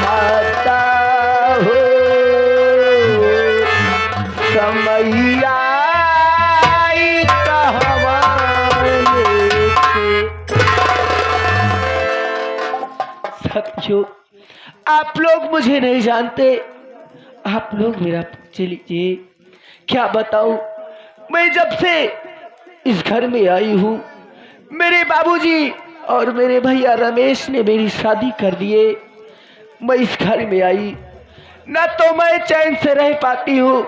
खाता हो समैया कहवा लेके। साथियों, आप लोग मुझे नहीं जानते, आप लोग मेरा पूछ लीजिए। क्या बताऊं, मैं जब से इस घर में आई हूँ, मेरे बाबूजी और मेरे भैया रमेश ने मेरी शादी कर दिए। मैं इस घर में आई, न तो मैं चैन से रह पाती हूँ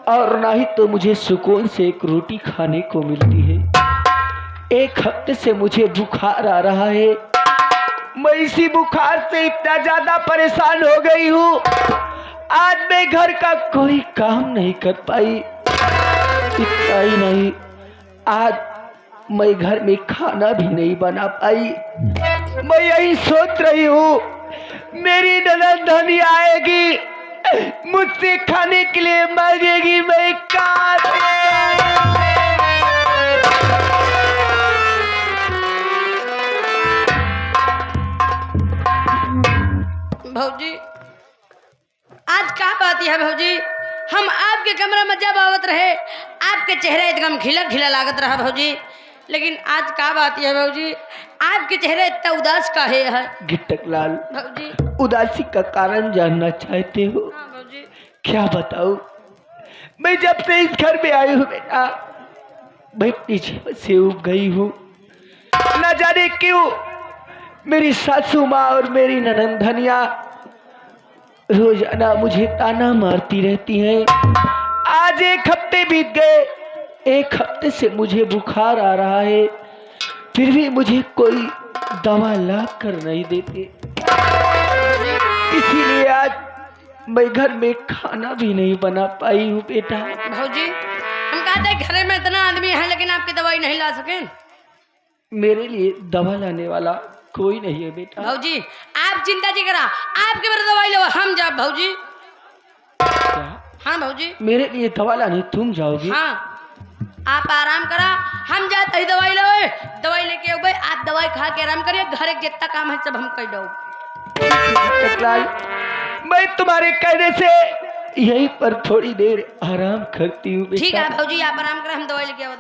और ना ही तो मुझे सुकून से एक रोटी खाने को मिलती है। एक हफ्ते से मुझे बुखार आ रहा है। मैं इसी बुखार से इतना ज्यादा परेशान हो गई हूँ, आज मैं घर का कोई काम नहीं कर पाई। इतना ही नहीं, आज मैं घर में खाना भी नहीं बना पाई। मैं यही सोच रही हूँ, मेरी ननद धनी आएगी, मुझसे खाने के लिए मांगेगी, मैं कहाँ से भौजी आज क्या बात है भौजी? हम आपके कमरा में जब आवत रहे, आपके चेहरा एकदम खिला खिला लागत रहा भौजी, लेकिन आज क्या बात है भौजी? आपके चेहरा इतना उदास काहे है? गिट्टक लाल भौजी उदासी का कारण जानना चाहते हो? हाँ भौजी। क्या बताऊं, मैं जब से इस घर में आई हूँ बेटा, मैं पीछे से उब गई हूँ। न जाने क्यों मेरी सासू माँ और मेरी ननंद धनिया रोजाना मुझे ताना मारती रहती हैं। आज एक हफ्ते बीत गए, एक हफ्ते से मुझे बुखार आ रहा है, फिर भी मुझे कोई दवा ला कर नहीं देते। इसीलिए आज मैं घर में खाना भी नहीं बना पाई हूँ बेटा। भौजी हम कहते हैं घर में इतना आदमी है लेकिन आपकी दवाई नहीं ला सके। मेरे लिए दवा लाने वाला कोई नहीं है बेटा। भौजी आप चिंता जी करा, आपके मेरे दवाई लो, हम जाओ भौजी। क्या? हाँ भौजी मेरे लिए दवा लाने तुम जाओगी? हाँ आप आराम करा, हम जाते ही दवाई लो, दवाई लेके आओ। आप दवाई खा के आराम करिए, घर एक जितना काम है सब हम कर दो। मैं तुम्हारे कहने से यहीं पर थोड़ी देर आराम करती हूँ बेटा। ठीक है भौजी आप आराम करें, हम दवाई लेके आओ।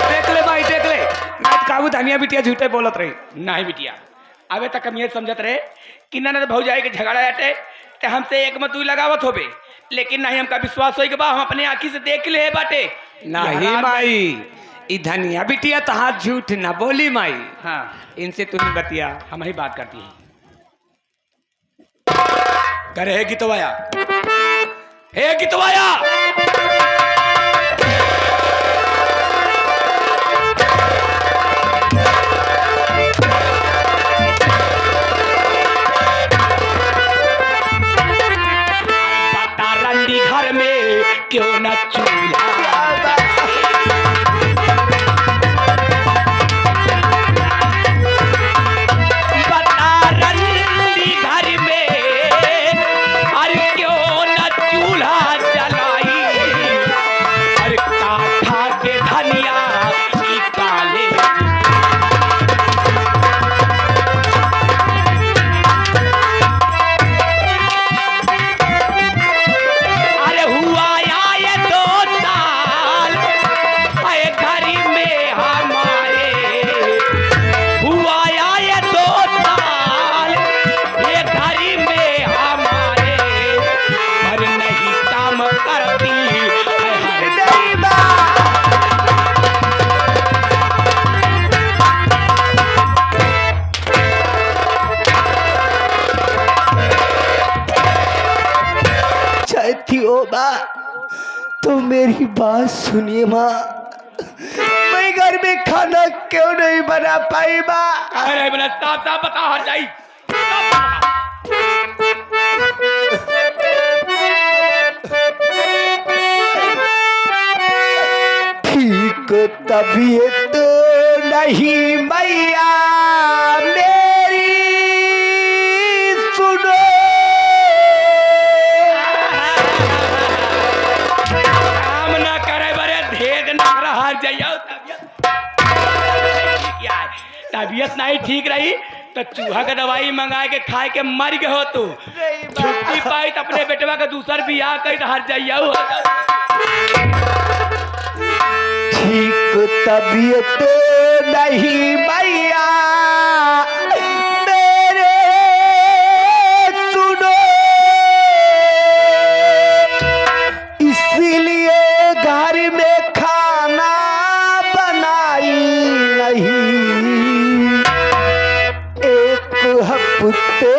देख ले भाई देख ले, काबू धनिया बिटिया झूठे बोलत रही नहीं बिटिया। अबे तक हम ये समझत रहे कि ननद भौजाई के झगड़ा हटे ते हमसे एक मत दुई लगावत होबे, लेकिन नहीं हमका विश्वास होई के बा हम अपने आंखी से देख ले बाटे। नहीं माई, ई धनिया बिटिया तो हाथ झूठ ना बोली माई। हाँ इनसे तुम बतिया। हम ही बात करती हैं। करे गीतवाया, हे गीतवाया, बता रंडी घर में क्यों न चूल्हा, तो मेरी बात सुनिए माँ, मैं घर में खाना क्यों नहीं बना पाई माँ? अरे बना साफ साफ बता हट जाई। ठीक तबीयत नहीं मैया मेरी सुनो, तबीयत नहीं ठीक रही तो चूहा का दवाई मंगा के खाए के मर गए हो तू। छुट्टी पाई तो अपने बेटवा का दूसर बियाह कही तो हर जाइया ठीक तबीयत नहीं भैया मेरे, सुनो इसलिए घर में खाना बनाई नहीं, एक हफ्ते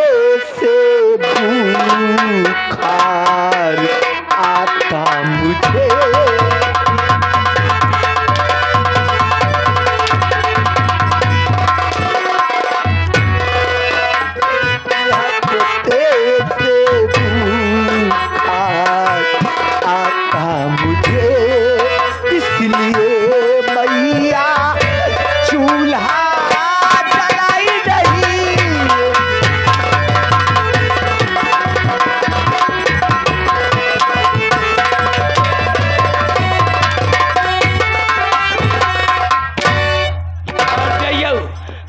से बुखार आता मुझे।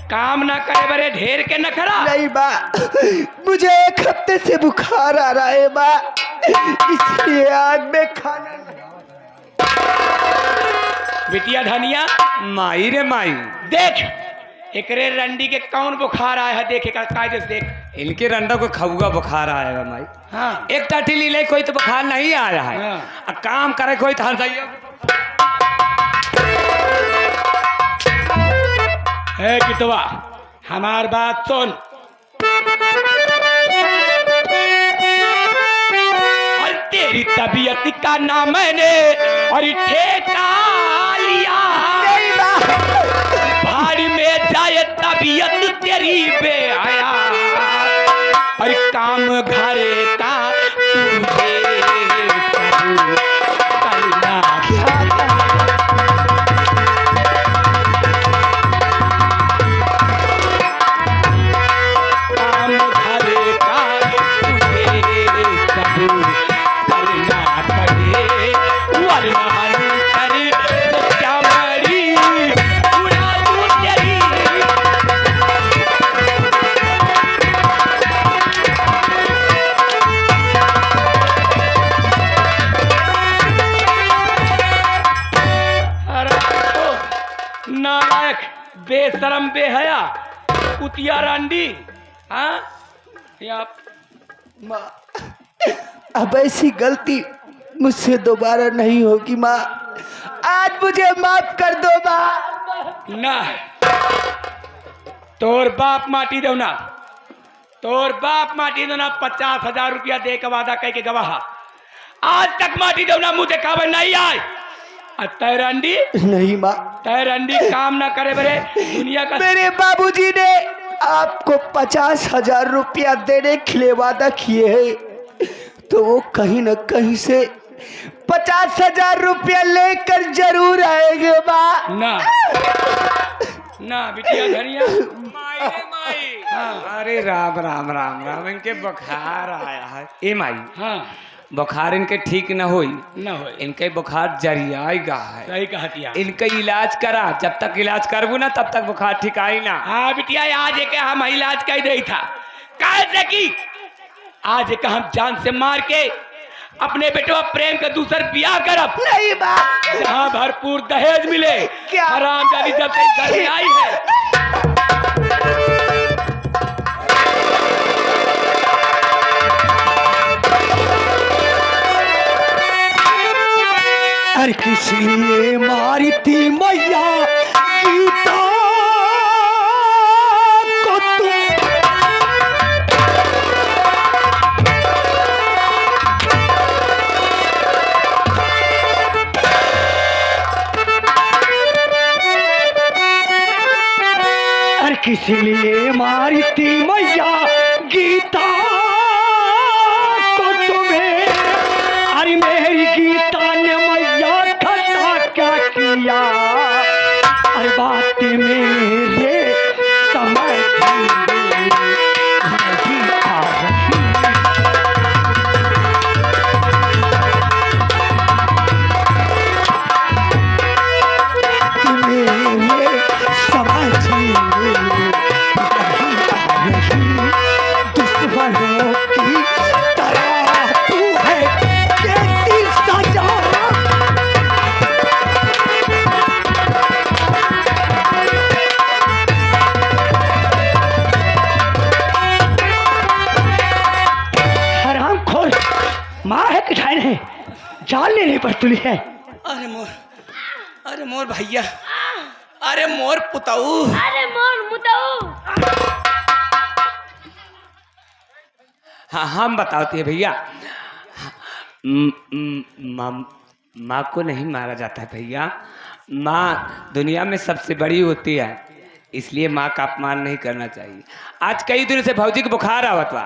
काम ना करे बरे ढेर के नखरा। नहीं बा, मुझे एक हफ्ते से बुखार आ रहा है बा, इसलिए आज मैं खाना बिटिया धनिया माई रे माई, देख एकरे रंडी के कौन बुखार आया है, देख एक कायदे से देख। इनके रंडा को खबुआ बुखार आएगा माई। हाँ एक टाटी ली ले कोई तो बुखार नहीं आया है। हाँ। अब काम करे कोई तो हर जाइए। है कितवा हमार बात सुन, और तेरी तबीयत का ना मैंने और ठेका लिया, भाड़ में जाए तबीयत तेरी बेहया, और काम घर का तुझे करना नालायक बेशरम बेहया कुतिया रांडी। हाँ माँ, अब ऐसी गलती मुझसे दोबारा नहीं होगी माँ, आज मुझे माफ कर दो माँ। ना तोर बाप माटी दो ना, तोर बाप माटी दो ना, 50,000 रुपया दे के वादा कह के गवाह, आज तक माटी दो ना मुँह देखावे नहीं आए। तैरंडी नहीं माँ, तैरंडी काम ना करे बरे दुनिया का। मेरे बाबूजी ने आपको 50,000 रुपया देने के लिए वादा किए हैं, तो वो कहीं न कहीं से 50,000 रुपया लेकर जरूर आएंगे माँ। ना ना बिटिया धनिया माई रे माई। हाँ। अरे राम राम राम राम, इनके बुखार आया है। ए माई, हाँ बुखार इनके ठीक न होई, ना हो इनके बुखार जरियाएगा है। सही कहतिया। इनका इलाज करा, जब तक इलाज करबू ना तब तक बुखार ठीक आई ना। हाँ बिटिया आज एक हम इलाज कर रही था, कैसे की आज एक हम जान से मार के अपने बेटवा प्रेम का दूसर बियाह करब। नहीं माँ, जहाँ भरपूर दहेज मिले, क्या? हरामजादी जब से घर में आई है। हर किस लिए मारी थी मैया गीता को तुम, हर किस लिए मारी थी मैया गीता को तुम्हें, अरे मेरी गीता ने मैया खता क्या किया, अरे बात मेरे समझ नहीं आ रही, मेरे समझ नहीं बर्तुली है। अरे मोर भैया, अरे मोर पुताऊ, अरे मोर मुताऊ। हाँ हम बताते हैं भैया। माँ को नहीं मारा जाता है भैया। माँ दुनिया में सबसे बड़ी होती है, इसलिए माँ का अपमान नहीं करना चाहिए। आज कई दिन से भौजी को बुखार आवत बा,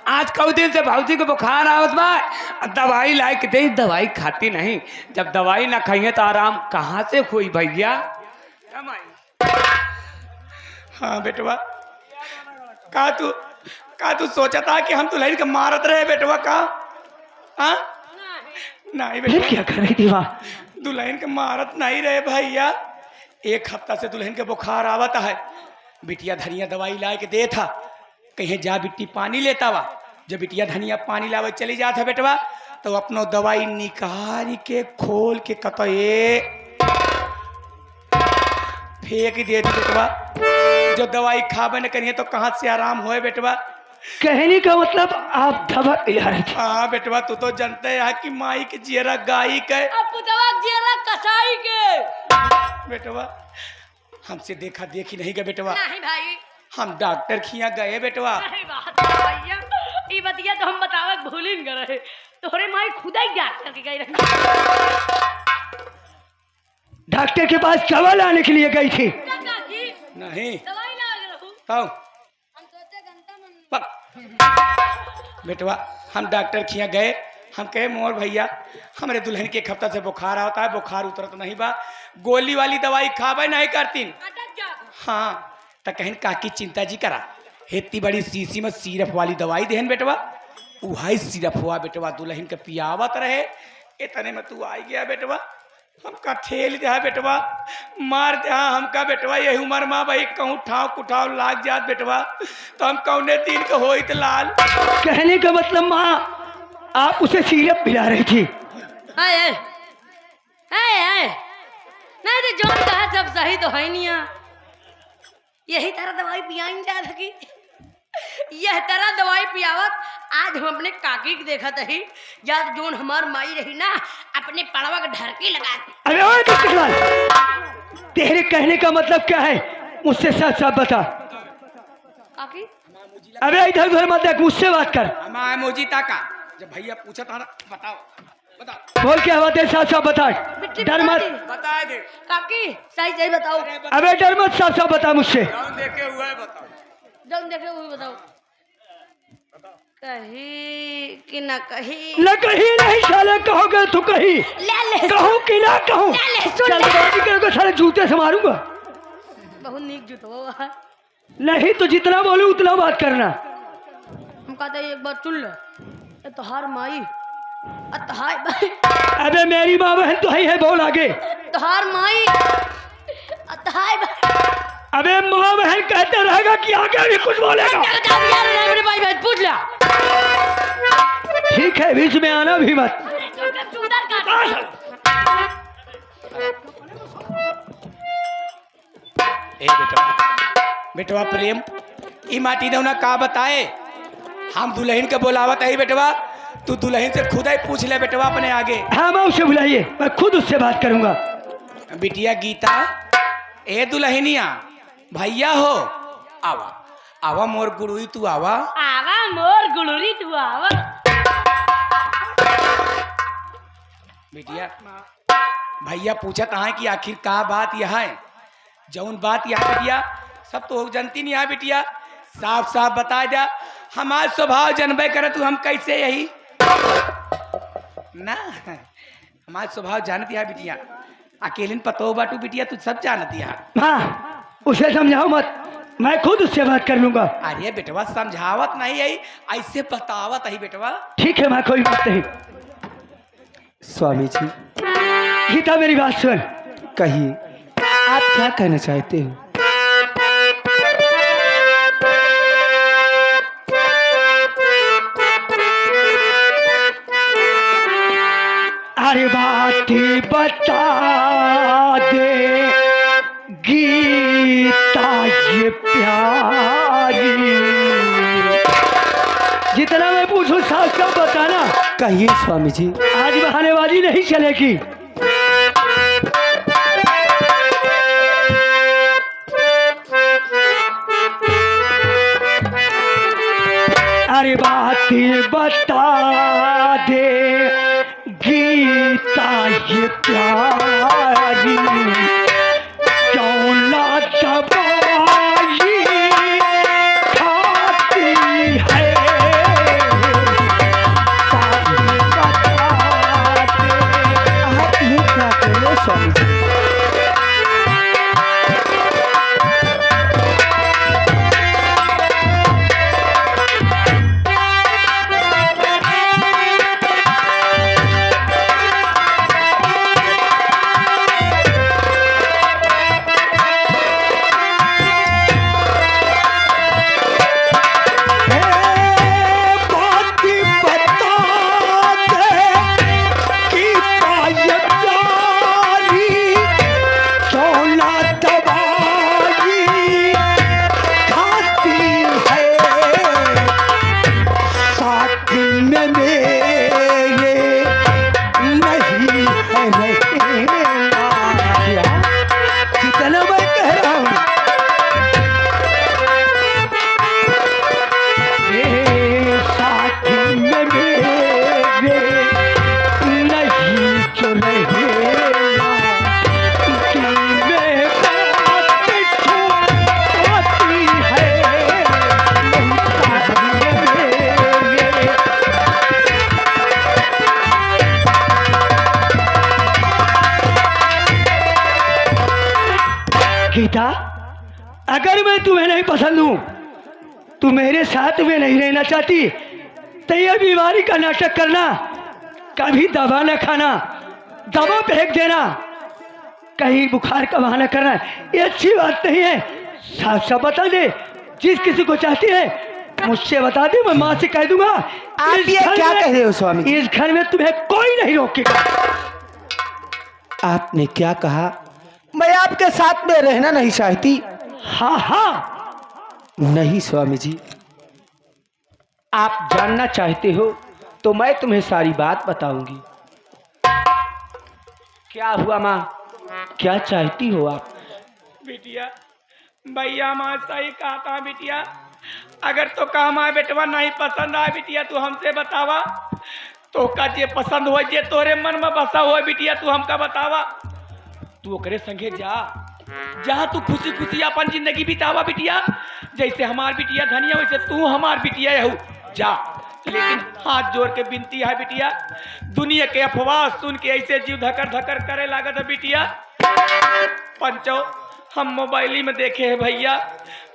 आज कई दिन से भौजी को बुखार आवत बा। दवाई ला के दे, दवाई खाती नहीं। जब दवाई ना खाइए तो आराम कहाँ से हुई भैया। हाँ बेटवा, का तू सोचा था कि हम दुल्हन के मारत रहे बेटवा का? हाँ नहीं फिर बेटवा, क्या कर रही थी वहाँ? दुल्हन के मारत नहीं रहे भैया। एक हफ्ता से दुल्हन के बुखार आवत है। बिटिया धनिया दवाई ला के दे था, कहीं जा बिट्टी पानी लेता वा। जब बिटिया धनिया पानी लावे चली जाता बेटवा, तो अपनो दवाई निकाल के खोल के कतए फेंक दे दी बेटवा। जो दवाई खावे न करिए तो कहाँ से आराम होए बेटवा। कहने का मतलब आप दवा पिला रही थी? हाँ बेटवा, तू तो जानते है कि माई के जियरा गाई के अब दवा जियरा कसाई के। बेटवा। हमसे देखा देखी नहीं गए बेटवा, नहीं भाई, हम डॉक्टर खिया गए बेटवा। नहीं बात है भैया, ई बतिया तो हम बतावत भूलिन गए रहे। तोहरे माई खुदा ही डॉक्टर के गई रही। डॉक्टर के पास दवा लाने के लिए गई थी? काका जी, नहीं दवाई ला रहू। आओ हम सोचे घंटा मन बेटवा, हम डॉक्टर खिया गए। हम कहे मोर भैया, हमारे दुल्हन के एक हफ्ता से बुखार आता है, बुखार उतरत नहीं बा, गोली वाली दवाई खावे नहीं करतीन। अटक जा। हाँ तो कहीं काकी चिंता जी करा, इतनी बड़ी शीशी में सिरप वाली दवाई देहन बेटवा। वही सिरप हुआ बेटवा, दुल्हन के पियावत रहे। इतने में तू आई गया बेटवा, हमका ठेल दिया बेटवा, मार दिया हमका बेटवा। यही उम्र माँ भाई कहूँ ठाव कुठाव लाग जात बेटवा, तो हम कौने दिन के होइत लाल। कहने का मतलब माँ आप उसे सिरप पिला रही थी? आए नहीं तो जौन कहा सब सही तो है नहीं। यही तरह दवाई पियाई जा सकी, यह तरह दवाई पियावत। आज हम अपने काकी के देखा ही, या जोन हमार माई रही ना, अपने पड़वा के ढरकी लगा दी। अरे ओए बिस्किटलाल, तेरे कहने का मतलब क्या है? मुझसे साफ साफ बता। काकी अबे इधर उधर मत देख, मुझसे बात कर। हमारे मोजीता का जब भैया पूछा था ना, बताओ बोल क्या बात है, साफ साफ बता। डर मत। बता दे। काकी सही सही बताओ। अबे डर मत, साफ साफ बता मुझसे। देखे हुआ है बताओ। जब देखे वही बताओ। कही कि ना कही? न कहीं नहीं साले, कहोगे तू कहीं। ले ले कहूँ कि ना कहूँ? ले ले, सुन चल ले। बाजी करोगे साले, जूते से मारूंगा। बहुत नीक जुटो। नहीं तो जितना बोलूं उतना बात करना। हम कहते एक बार सुन ले, ये तोहार माई तोहार भाई, अबे मेरी माँ बहन तो है, बोल आगे। तोहार माई तोहार भाई। अबे माँ बहन कहते रहेगा कि आगे भी कुछ बोलेगा। मेरे भाई बहन पूछ ला। ठीक है, बीच में आना भी मत। ए बेटवा प्रेम, ई माटी ने का बताए। हम दुल्हन के बोलावत है बेटवा, तू दुल्हन से खुद ही पूछ ले बेटवा अपने आगे। हाँ माँ उसे बुलाइए, मैं खुद उससे बात करूंगा। बिटिया गीता, ए दुल्हनिया भैया हो, आवा आवा मोर गुरुई, तू आवा। आवा मोर गुलूरी, तू आवा। बिटिया भैया पूछत है कि आखिर का बात यह है। जौन बात यहाँ बिटिया सब तो जानती नहीं है बिटिया, साफ साफ बता जा। हमारा स्वभाव जनबे करे तू, हम कैसे यही ना, हमारा स्वभाव जानती है बिटिया। अकेले पतो बाटू बिटिया, तू सब जानती है। हाँ उसे समझाओ मत, मैं खुद उससे बात कर लूंगा। अरे बेटवा समझावत नहीं है, ऐसे बतावत है बेटवा। ठीक है, मैं कोई बात नहीं। स्वामी जी गीता मेरी बात सुन। कहिए, आप क्या कहना चाहते हो? अरे बात बता दे गीता ये प्यारी, जितना मैं पूछूं साफ साफ बताना। कहिए स्वामी जी। आज बहानेबाजी नहीं चलेगी। अरे बात बता दे गीता ये प्यारी, क्यों ना दवाई खाती है। आप ये क्या कह रहे हो स्वामी जी? गीता, अगर मैं तुम्हें नहीं पसंद हूं, तू मेरे साथ में नहीं रहना चाहती, तो ये बीमारी का नाटक करना, कभी दवा न खाना, दवा फेंक देना, कहीं बुखार का बहाना करना, ये अच्छी बात नहीं है। साफ साफ बता दे, जिस किसी को चाहती है मुझसे बता दे, मैं माँ से कह दूंगा। आप ये क्या कह रहे हो स्वामी जी? इस घर में तुम्हें कोई नहीं रोकेगा। आपने क्या कहा? मैं आपके साथ में रहना नहीं चाहती। हाँ हाँ, नहीं स्वामी जी। आप जानना चाहते हो तो मैं तुम्हें सारी बात बताऊंगी। क्या हुआ माँ, क्या चाहती हो आप? बिटिया, भैया माँ सही कहा था बिटिया। अगर तो काम आए बेटवा नहीं पसंद आए बिटिया, तू हमसे बतावा। तो का जे पसंद हो, जे तोरे मन में बसा हो बिटिया, तू हमका बतावा। तू ओकरे संगे जा, जहाँ तू खुशी खुशी अपन जिंदगी बितावा बिटिया। जैसे हमार बिटिया धनिया, वैसे तू हमार बिटिया हो जा। लेकिन हाथ जोड़ के विनती है बिटिया, दुनिया के अफवाह सुन के ऐसे जीव धकर धकर करे लागत है बिटिया। पंचो, हम मोबाइल में देखे है भैया,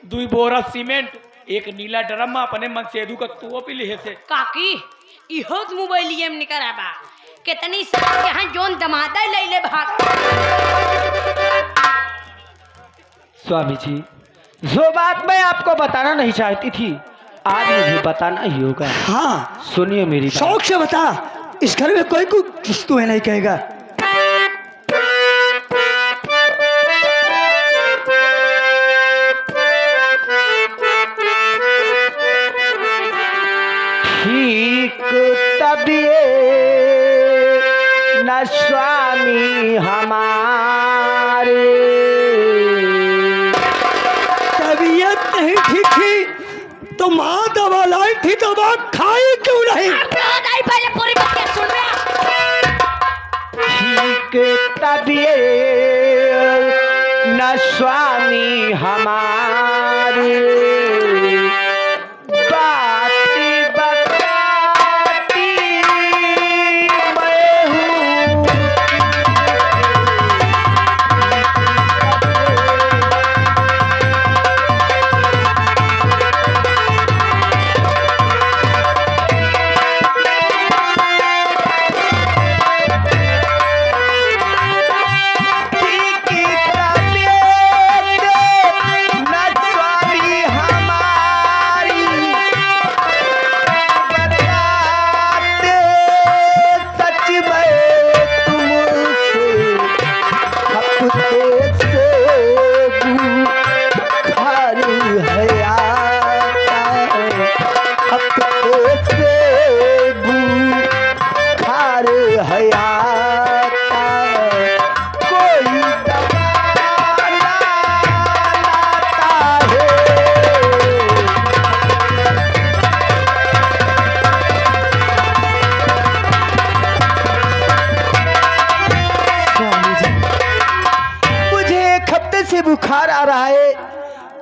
2 बोरा सीमेंट, एक नीला ड्रम अपने मन से का तू भी लिहे से। काकी इहो मोबाइल में निकराबा कितनी साल यहाँ जोन दमादा ले ले भाग। स्वामी जी, जो बात मैं आपको बताना नहीं चाहती थी, आज मुझे बताना ही होगा। हाँ, सुनिए मेरी बात। शौक से बता, इस घर में कोई कुछ तुम्हें नहीं कहेगा। ठीक तबिए न स्वामी हमारे, तबीयत नहीं ठीक थी तो माँ दवा लाई थी, दवा खाई क्यों नहीं? पहले पूरी बात सुन रहा। ठीक तबिए न स्वामी हमारे, स्वामी बुखार आ रहा है,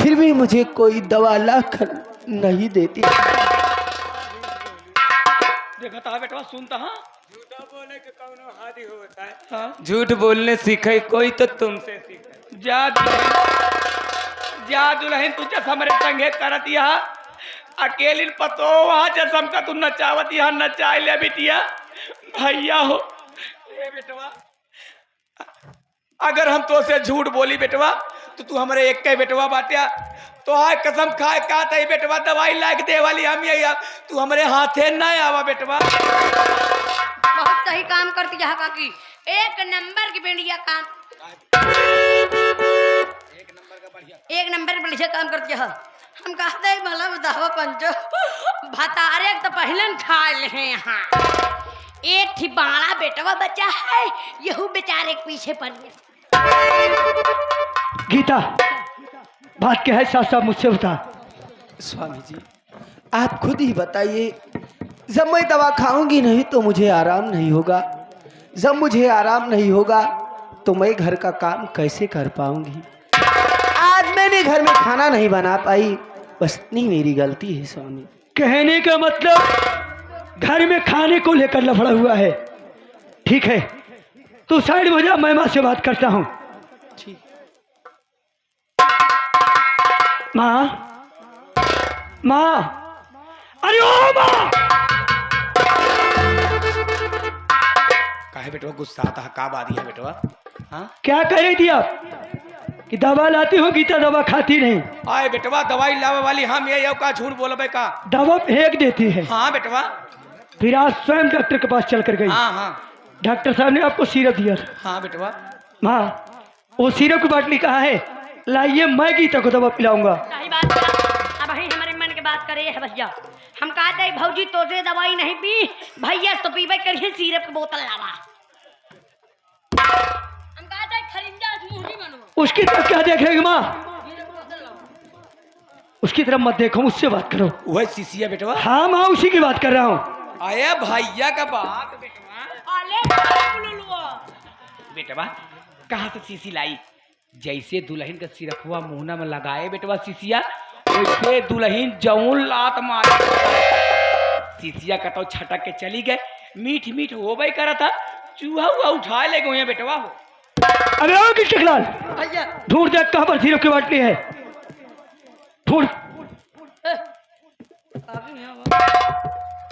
फिर भी मुझे कोई दवा ला कर नहीं देती। देखा था बेटवा, सुनता हाँ झूठा बोले के कौनो हादी होता है। हाँ झूठ बोलने सीखे कोई तो तुमसे सीखे। जा दुल्हन तू जस हमारे संगे करत यहाँ अकेली पतो वहाँ जसम का तू नचावत यहाँ नचाए ले बिटिया भैया हो। ए बेटवा, अगर हम तो से झूठ बोली बेटवा तो तू हमारे एक के बेटवा बाटिया तो आए कसम खाए का तई बेटवा दवाई लाके दे वाली हम यही तू हमारे हाथे न आवा बेटवा। बहुत सही काम करती है काकी, एक नंबर की बेंडिया काम, एक नंबर बढ़िया काम करती है। हम कहते हैं भला बतावा पंचो भतारे तो पहलन खा ले यहाँ, एक थी बाड़ा बेटवा बचा है, यहू बेचारे के पीछे पड़ गया। गीता, बात क्या है साफ साफ मुझसे बता। स्वामी जी आप खुद ही बताइए, जब मैं दवा खाऊंगी नहीं तो मुझे आराम नहीं होगा, जब मुझे आराम नहीं होगा तो मैं घर का काम कैसे कर पाऊंगी। आज मैंने घर में खाना नहीं बना पाई, बस इतनी मेरी गलती है स्वामी। कहने का मतलब घर में खाने को लेकर लफड़ा हुआ है। ठीक है, तू साइड में जा, मैं माँ से बात करता हूँ। ठीक। माँ, माँ, अरे ओ माँ, काहे बेटवा गुस्सा था, का बात है बेटवा? हाँ क्या कह रही थी आप कि दवा लाती हो, गीता दवा खाती नहीं। आए बेटवा दवाई लावे वाली हम ये का झूठ बोलबे का? दवा फेंक देती है। हाँ बेटवा। फिर आज स्वयं डॉक्टर के पास चल कर गई। हाँ हाँ डॉक्टर साहब ने आपको सिरप दिया। हाँ बेटवा। माँ, वो सिरप की बाटली कहाँ है? लाइए, मैं गीता को दवा पिलाऊंगा। सही बात करा। अब ही हमारे मन के बात करे है भैया, हम कहते हैं भौजी तो से दवाई नहीं पी, भैया तो पीबे करिए सिरप की बोतल लावा। हम कहते हैं खरिंजा मुंह नहीं बनो। उसकी तरफ क्या देख रही माँ? उसकी तरफ मत देखो, मुझसे बात करो। वह सीसिया बेटवा। हाँ माँ, उसी की बात कर रहा हूँ। आया भैया का बात बेटवा। आले बेटवा कहाँ से सीसी लाई? जैसे दुल्हन का सिरफुआ मुहना में लगाए बेटवा सीसिया, वैसे दुल्हन जौन लात मारे सीसिया कटो छटक के चली गए। मीठ मीठ हो भाई करा था, चूहा हुआ उठा ले गए बेटवा हो। अरे आओ कि टिकलाल, भैया ढूंढ देख कहाँ पर सिरप की बाटली है, ढूंढ।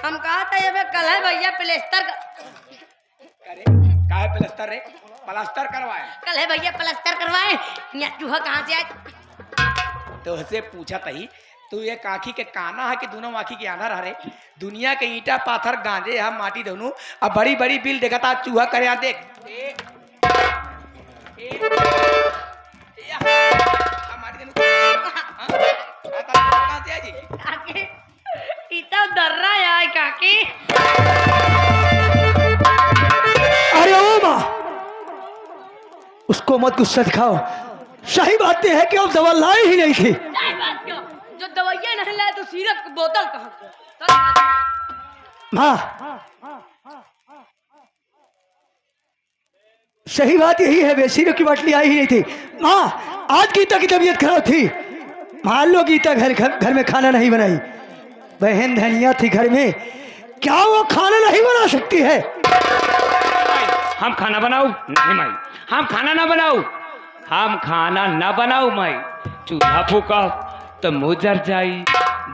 हम कहते हैं कल है भैया प्लेस्टर अरे काहे प्लास्टर रे? प्लास्टर करवाए? कल है भैया प्लास्टर करवाए, यहाँ चूहा कहाँ से आए? तो उसे पूछा तही तू एक आँखी के काना है कि दोनों आँखी के आना रहे? दुनिया के ईटा पाथर गांजे हम माटी दोनों अब बड़ी बड़ी बिल देखा था चूहा करे यहाँ देख। काकी इतना डर रहा है काकी। अरे ओ माँ, उसको मत गुस्सा दिखाओ। सही बात यह है कि अब दवा लाई ही नहीं थी। सही बात क्यों? जो दवाइयाँ नहीं लाए तो सिरप की बोतल कहाँ से? माँ, सही बात यही है, वे सिरप की बाटली आई ही नहीं थी। माँ, आज गीता की तबीयत खराब थी, मान लो गीता घर में खाना नहीं बनाई। बहन धनिया थी घर में, क्या वो खाना नहीं बना सकती है? हम खाना बनाऊ नहीं माई, हम खाना ना बनाऊ, हम खाना ना बनाऊ माई। चूल्हा फूका तो मुँह जर जाई,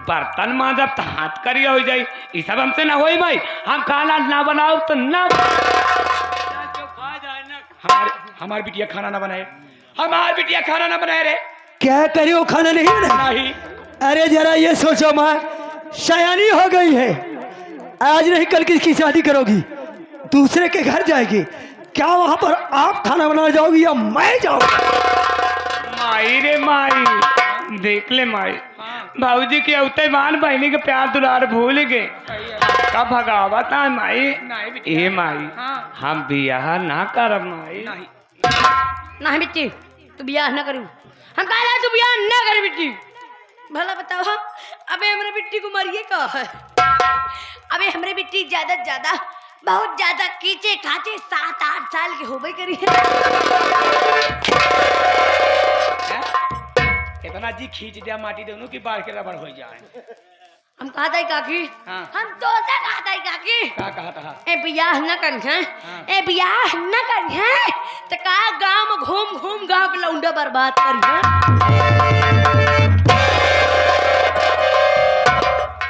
बर्तन मांजब तो हाथ करिया हो जाई, ये सब हमसे ना होई माई। हम खाना ना बनाऊ तो ना हमारी बिटिया खाना ना बनाए, हमारी बिटिया खाना ना बनाए रे। क्या करे वो खाना नहीं बना? नहीं अरे जरा ये सोचो माँ, सयानी हो गई है, आज नहीं कल किसकी शादी करोगी, दूसरे के घर जाएगी, क्या वहां पर आप खाना बना जाओगी या मैं जाऊंगा? माई रे माई, देख ले माई, भाऊजी के अवते मान बहनी के प्यार दुलार भूल गए का भगावत है माई। ए माई, हम बियाह ना करब माई। नहीं बिट्टी तू ब्याह न करू, हम कहा तू ब्याह न कर बिट्टी। भला बताओ अबे हमारे बिट्टी को मरिए का है? अबे हमारे बिट्टी ज्यादा ज्यादा बहुत ज्यादा कीचे खाचे 7-8 साल की हो गई करी है। इतना जी खींच दिया माटी दोनों की बाढ़ के रबड़ हो जाए। हम कहता है काकी हाँ। हम तो से कहता है काकी का कहा था? ए बियाह न करिहे हाँ। ए बियाह न करिहे तो का गांव में घूम घूम गांव के लौंडा बर्बाद करिहे।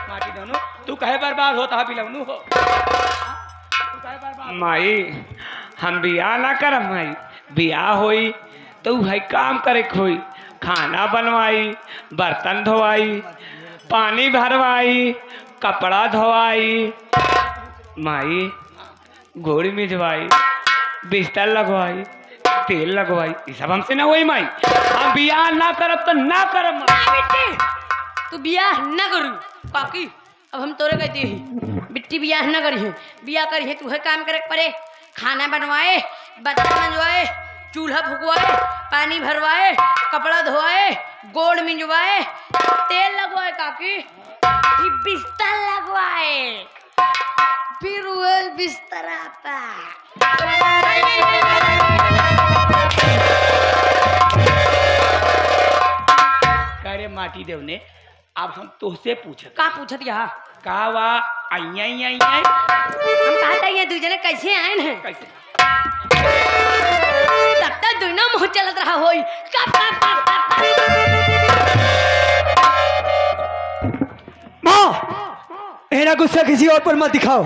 माटी दोनों तू कहे बर्बाद होता है बिलवनू हो, तू कहे बर्बाद। माई हम बियाह ना करम माई, बियाह होई तो भाई काम करे खोई, खाना बनवाई, बर्तन धोवाई, पानी भरवाई, कपड़ा धोवाई, माई गोड़ी मिजवाई, बिस्तर लगवाई, तेल लगवाई, ये सब हमसे ना होई माई। हम बियाह ना करब तो ना करब माई। बेटी तू बियाह न करू काकी, अब हम तोरे कहते ही बिट्टी बियाह न करिहे, बियाह करिहे तू है काम करे पड़े, खाना बनवाए, बर्तन मंजवाए, चूल्हा फुकवाए, पानी भरवाए, कपड़ा धोवाए, गोड़ मिंजवाए, तेल लगवाए काकी, फिर बिस्तर लगवाए, फिर वो बिस्तर आता। कह रे माटी देव ने अब हम तुझसे पूछत का पूछत यहाँ का वा आइया हम कहते हैं दू जने कैसे आए हैं कैसे? तब तक दोनों मुँह चलत रहा होई कब कब कब कब माँ मेरा गुस्सा किसी और पर मत दिखाओ।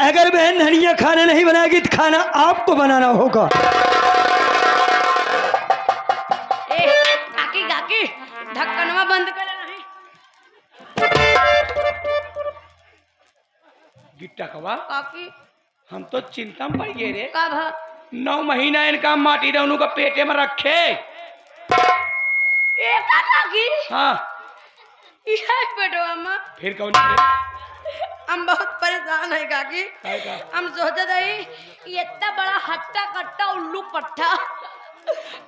अगर बहन धनिया खाना नहीं बनाएगी तो खाना आपको बनाना होगा। ए काकी काकी ढक्कनवा बंद कर नहीं। गिट्टा कवा काकी हम तो चिंता में पड़ गए रे। कब 9 महीना इनका माटी दोनों का पेटे में रखे। ए काकी हाँ ये बेटो अम्मा फिर कौन रे? हम बहुत परेशान है काकी। काय का? हम सोचते थे ये इतना बड़ा हट्टा कट्टा उल्लू पट्टा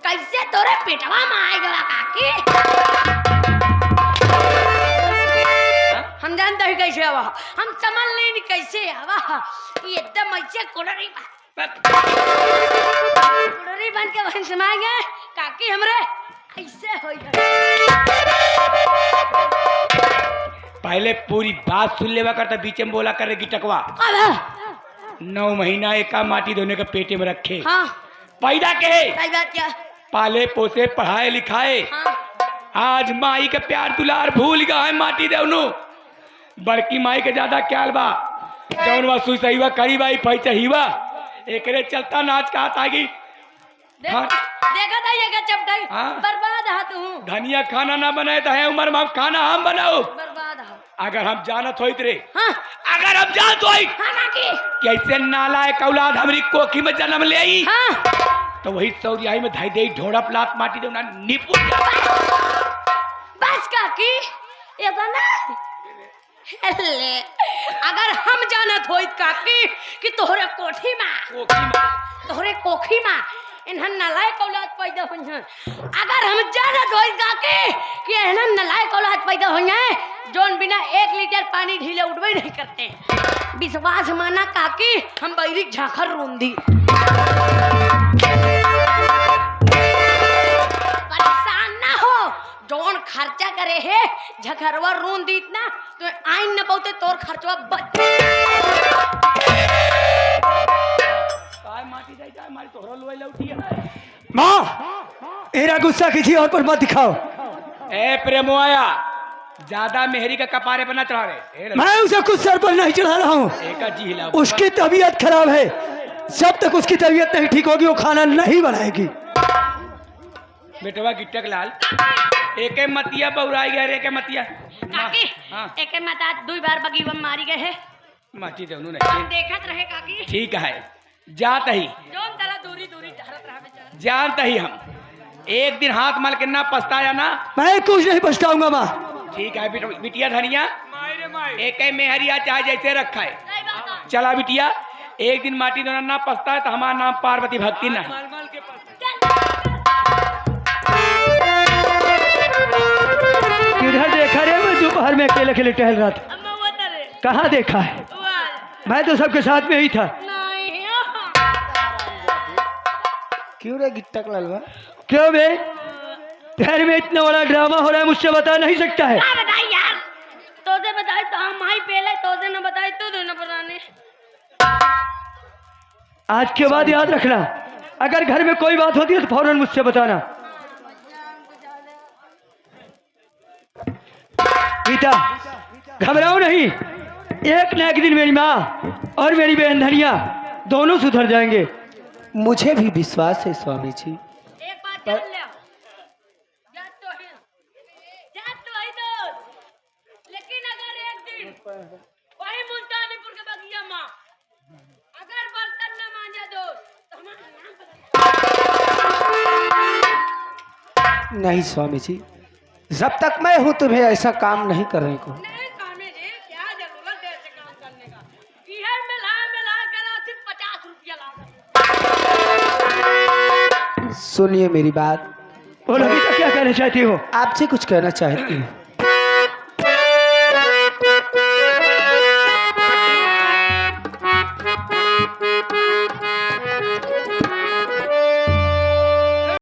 कैसे तोरे पेटवा में आएगा काकी। हम जानते हैं कैसे आवा, हम समझ नहीं कैसे आवा। ये एकदम ऐसे कुड़री बन के वहीं समाएंगे काकी हमरे ऐसे हो पहले पूरी बात सुन लेवा करता, बीच में बोला करे गिटकवा। 9 महीना एका माटी दोने के पेटे में रखे। हाँ पैदा के सही बात क्या। पाले पोसे पढ़ाए लिखाए। हाँ आज माई के प्यार दुलार भूल गया है माटी दोनों। बड़की माई के ज्यादा ख्याल बा, जौन वा सुई सही वा करी बाई पैसा ही वा एकरे चलता नाच का आगी। हाँ। देखा था ये क्या चपटाई। हाँ। बर्बाद हा तू, धनिया खाना ना बनाए तो है उम्र में खाना हम बनाओ। बर्बाद हा। अगर हम जानत होइत रे, हाँ अगर हम जानत होइत खाना की कैसे नालायक औलाद हमारी कोखी में जन्म ले आई हाँ तो वही सौरियाई में धाई दे ढोड़ा प्लात माटी दे ना निपुण। बस काकी ये बना ले। अगर हम जानत होइत काकी कि तोहरे कोठी में तोहरे कोखी में इन्हन नलायक औलाद पैदा हुई हैं, अगर हम जानत होइत काकी कि इन्हन नलायक औलाद पैदा हुई हैं जोन बिना 1 लीटर पानी ढीले उठबे नहीं करते, विश्वास माना काकी हम बैरी झाखर रूंदी। परेशान ना हो, जोन खर्चा करे है झखरवा रूंद दी इतना तो आइन न पौते तोर खर्चवा बच। काय माटी जाई काय मारी तोहरा लोई लौटी है। माँ मेरा गुस्सा किसी और पर मत दिखाओ। ए प्रेमोया ज्यादा मेहरी का कपारे पर ना चढ़ा रे। मैं उसे कुछ सर पर नहीं चढ़ा रहा हूँ। एका जी हिला उसकी तबीयत खराब है, जब तक उसकी तबीयत नहीं ठीक होगी वो खाना नहीं बनाएगी। बेटवा गिट्टक लाल एके मतिया बौराई गए रे के मतिया। काकी हाँ एके मता 2 बार बगीवन मारी गए है, माटी दोनों नहीं देखत रहे काकी। ठीक है जात ही जोन तला दूरी दूरी धरत रहा बेचारा। जानत ही हम एक दिन हाथ मल के ना पछताया ना। मैं कुछ नहीं पछताऊंगा माँ। ठीक है बिटिया धनिया एक मेहरिया चाहे जैसे रखा है। सही बात है। चला बिटिया एक दिन माटी दोनों ना पछता है तो हमारा नाम पार्वती भक्ति ना है। किधर देखा रे? मैं दोपहर में अकेले अकेले टहल रहा था। अम्मा वो तरे कहाँ देखा है? वाल मैं तो सबके साथ में ही था। नहीं क्यों रे गिट्टक लालवा? क्यों बे घर में इतना बड़ा ड्रामा हो रहा है, मुझसे बता नहीं सकता है? क्या बताई यार, तो से बताई तो हम माई पहले, तो से न बताई तो न बताने। आज के बाद याद रखना, अगर घर में कोई बात होती है तो फौरन मुझसे बताना। गीता, घबराओ नहीं, एक न एक दिन मेरी माँ और मेरी बहन धनिया दोनों सुधर जाएंगे। मुझे भी विश्वास है स्वामी जी। एक बात जान ले, जात तो है दोस्त, लेकिन अगर एक दिन वही मुल्तानीपुर के बगिया माँ अगर बर्तन न मांझा दोस्त तो हमारा नाम बदल। नहीं स्वामी जी, जब तक मैं हूं तुम्हें ऐसा काम नहीं करने को। नहीं स्वामी जी, क्या जरूरत है ऐसे काम करने का? इहर मिला कर सिर्फ 50 रुपया लागत। सुनिए मेरी बात। बोलो गीता, क्या कहना चाहती हो? आपसे कुछ कहना चाहती हूँ।